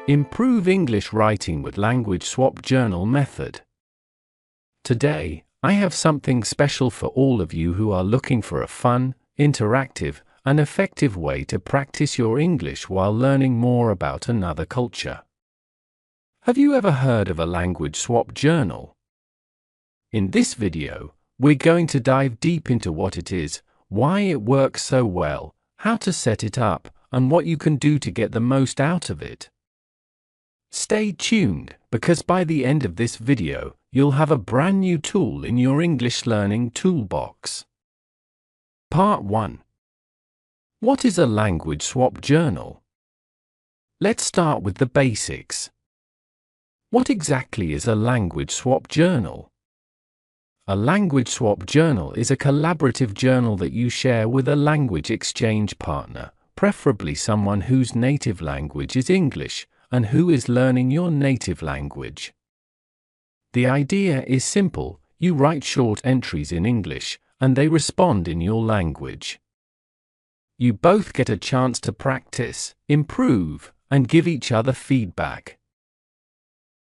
Improve English writing with Language Swap Journal method. Today, I have something special for all of you who are looking for a fun, interactive, and effective way to practice your English while learning more about another culture. Have you ever heard of a language swap journal? In this video, we're going to dive deep into what it is, why it works so well, how to set it up, and what you can do to get the most out of it. Stay tuned, because by the end of this video, you'll have a brand new tool in your English learning toolbox. Part 1. What is a language swap journal? Let's start with the basics. What exactly is a language swap journal? A language swap journal is a collaborative journal that you share with a language exchange partner, preferably someone whose native language is English and who is learning your native language. The idea is simple: you write short entries in English, and they respond in your language. You both get a chance to practice, improve, and give each other feedback.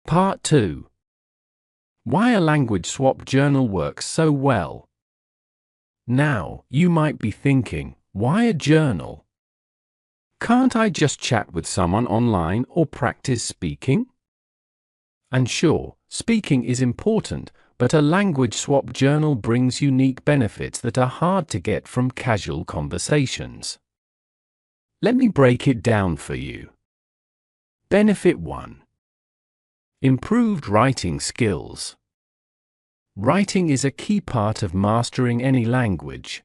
Part 2. Why a language swap journal works so well. Now, you might be thinking, why a journal? Can't I just chat with someone online or practice speaking? And sure, speaking is important, but a language swap journal brings unique benefits that are hard to get from casual conversations. Let me break it down for you. Benefit 1. Improved writing skills. Writing is a key part of mastering any language.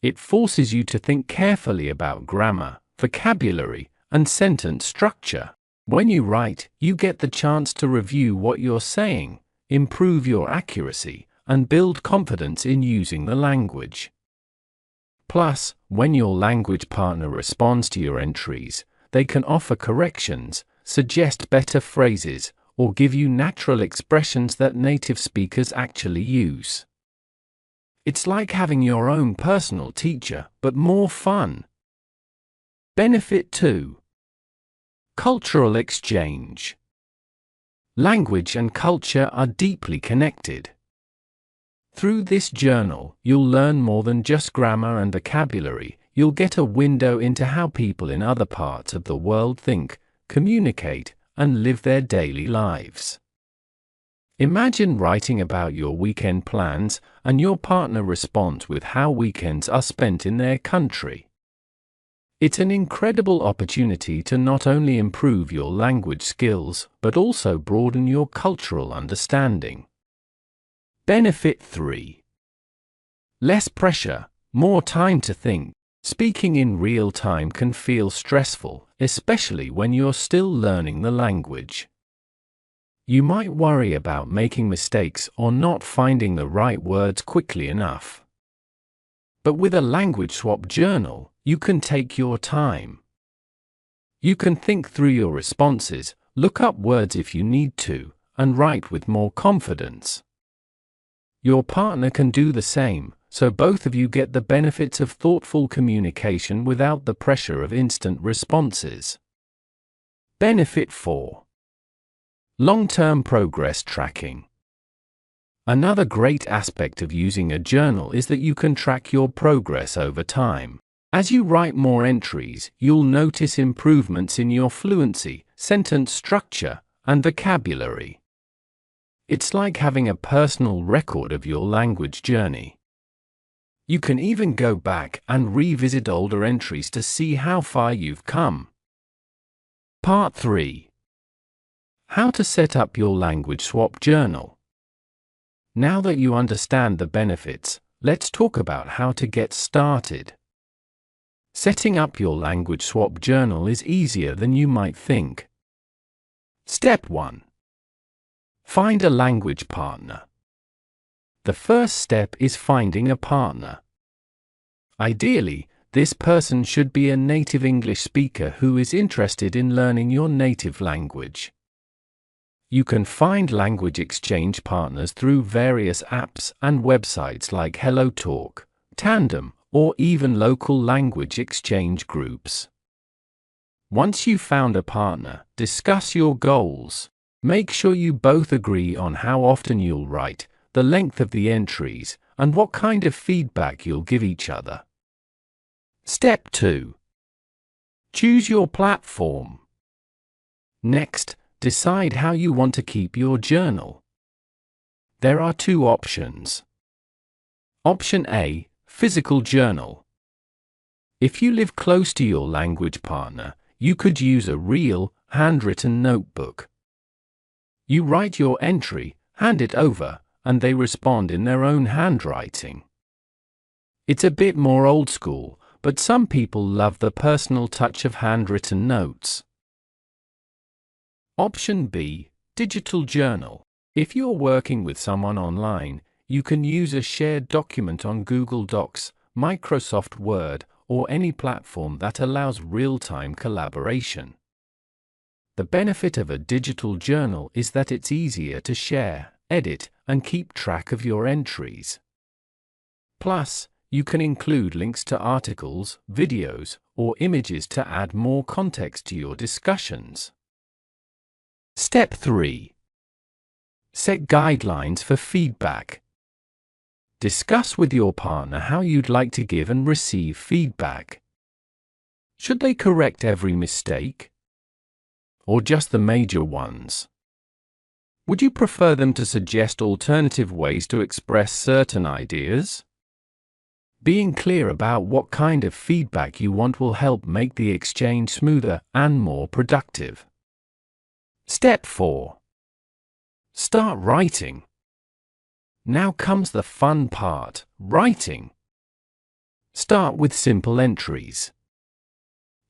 It forces you to think carefully about grammar, vocabulary, and sentence structure. When you write, you get the chance to review what you're saying, improve your accuracy, and build confidence in using the language. Plus, when your language partner responds to your entries, they can offer corrections, suggest better phrases, or give you natural expressions that native speakers actually use. It's like having your own personal teacher, but more fun. Benefit 2. Cultural exchange. Language and culture are deeply connected. Through this journal, you'll learn more than just grammar and vocabulary. You'll get a window into how people in other parts of the world think, communicate, and live their daily lives. Imagine writing about your weekend plans, and your partner responds with how weekends are spent in their country. It's an incredible opportunity to not only improve your language skills, but also broaden your cultural understanding. Benefit 3. Less pressure, more time to think. Speaking in real time can feel stressful, especially when you're still learning the language. You might worry about making mistakes or not finding the right words quickly enough. But with a language swap journal, you can take your time. You can think through your responses, look up words if you need to, and write with more confidence. Your partner can do the same, so both of you get the benefits of thoughtful communication without the pressure of instant responses. Benefit 4. Long-term progress tracking. Another great aspect of using a journal is that you can track your progress over time. As you write more entries, you'll notice improvements in your fluency, sentence structure, and vocabulary. It's like having a personal record of your language journey. You can even go back and revisit older entries to see how far you've come. Part 3. How to set up your language swap journal. Now that you understand the benefits, let's talk about how to get started. Setting up your language swap journal is easier than you might think. Step 1. Find a language partner. The first step is finding a partner. Ideally, this person should be a native English speaker who is interested in learning your native language. You can find language exchange partners through various apps and websites like HelloTalk, Tandem, or even local language exchange groups. Once you've found a partner, discuss your goals. Make sure you both agree on how often you'll write, the length of the entries, and what kind of feedback you'll give each other. Step 2. Choose your platform. Next, decide how you want to keep your journal. There are 2 options. Option A, physical journal. If you live close to your language partner, you could use a real, handwritten notebook. You write your entry, hand it over, and they respond in their own handwriting. It's a bit more old school, but some people love the personal touch of handwritten notes. Option B, digital journal. If you're working with someone online, you can use a shared document on Google Docs, Microsoft Word, or any platform that allows real-time collaboration. The benefit of a digital journal is that it's easier to share, edit, and keep track of your entries. Plus, you can include links to articles, videos, or images to add more context to your discussions. Step 3. Set guidelines for feedback. Discuss with your partner how you'd like to give and receive feedback. Should they correct every mistake? Or just the major ones? Would you prefer them to suggest alternative ways to express certain ideas? Being clear about what kind of feedback you want will help make the exchange smoother and more productive. Step 4. Start writing. Now comes the fun part, writing. Start with simple entries.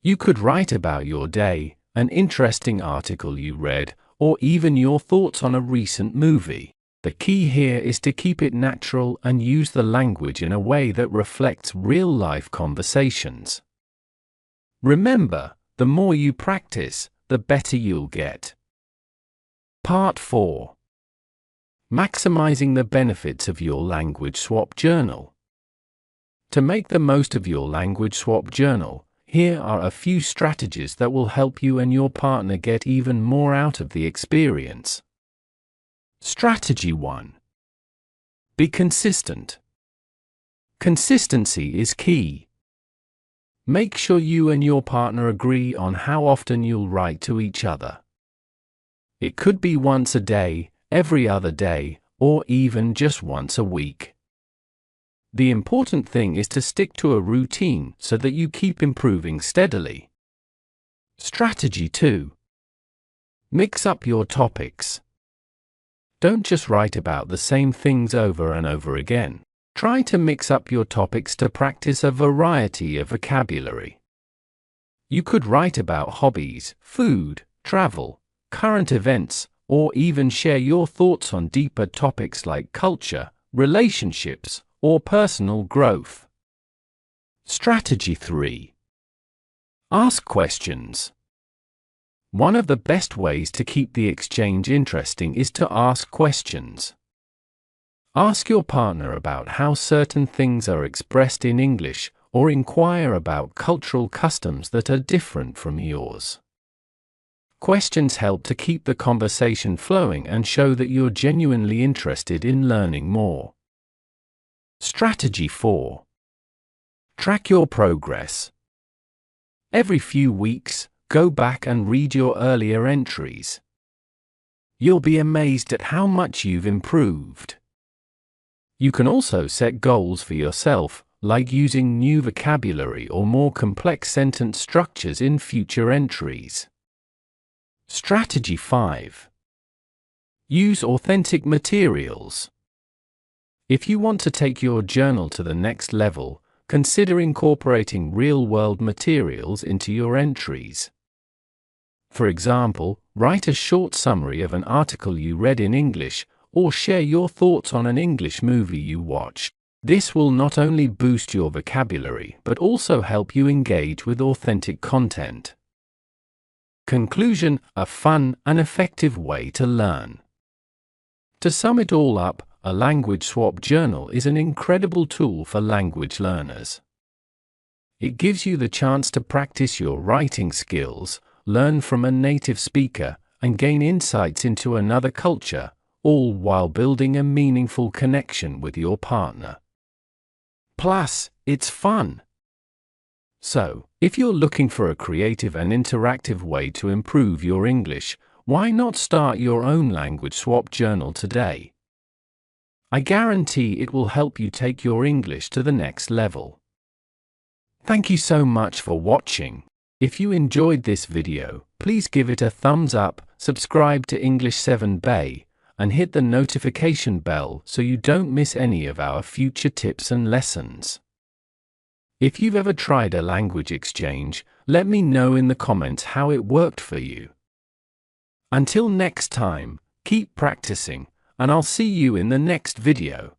You could write about your day, an interesting article you read, or even your thoughts on a recent movie. The key here is to keep it natural and use the language in a way that reflects real-life conversations. Remember, the more you practice, the better you'll get. Part 4. Maximizing the benefits of your language swap journal. To make the most of your language swap journal, here are a few strategies that will help you and your partner get even more out of the experience. Strategy 1. Be consistent. Consistency is key. Make sure you and your partner agree on how often you'll write to each other. It could be once a day, every other day, or even just once a week. The important thing is to stick to a routine so that you keep improving steadily. Strategy 2. Mix up your topics. Don't just write about the same things over and over again. Try to mix up your topics to practice a variety of vocabulary. You could write about hobbies, food, travel, current events, or even share your thoughts on deeper topics like culture, relationships, or personal growth. Strategy 3. Ask questions. One of the best ways to keep the exchange interesting is to ask questions. Ask your partner about how certain things are expressed in English, or inquire about cultural customs that are different from yours. Questions help to keep the conversation flowing and show that you're genuinely interested in learning more. Strategy 4. Track your progress. Every few weeks, go back and read your earlier entries. You'll be amazed at how much you've improved. You can also set goals for yourself, like using new vocabulary or more complex sentence structures in future entries. Strategy 5. Use authentic materials. If you want to take your journal to the next level, consider incorporating real-world materials into your entries. For example, write a short summary of an article you read in English, or share your thoughts on an English movie you watched. This will not only boost your vocabulary but also help you engage with authentic content. Conclusion: a fun and effective way to learn. To sum it all up, a language swap journal is an incredible tool for language learners. It gives you the chance to practice your writing skills, learn from a native speaker, and gain insights into another culture, all while building a meaningful connection with your partner. Plus, it's fun. So, if you're looking for a creative and interactive way to improve your English, why not start your own language swap journal today? I guarantee it will help you take your English to the next level. Thank you so much for watching. If you enjoyed this video, please give it a thumbs up, subscribe to English 7 Bay, and hit the notification bell so you don't miss any of our future tips and lessons. If you've ever tried a language exchange, let me know in the comments how it worked for you. Until next time, keep practicing, and I'll see you in the next video.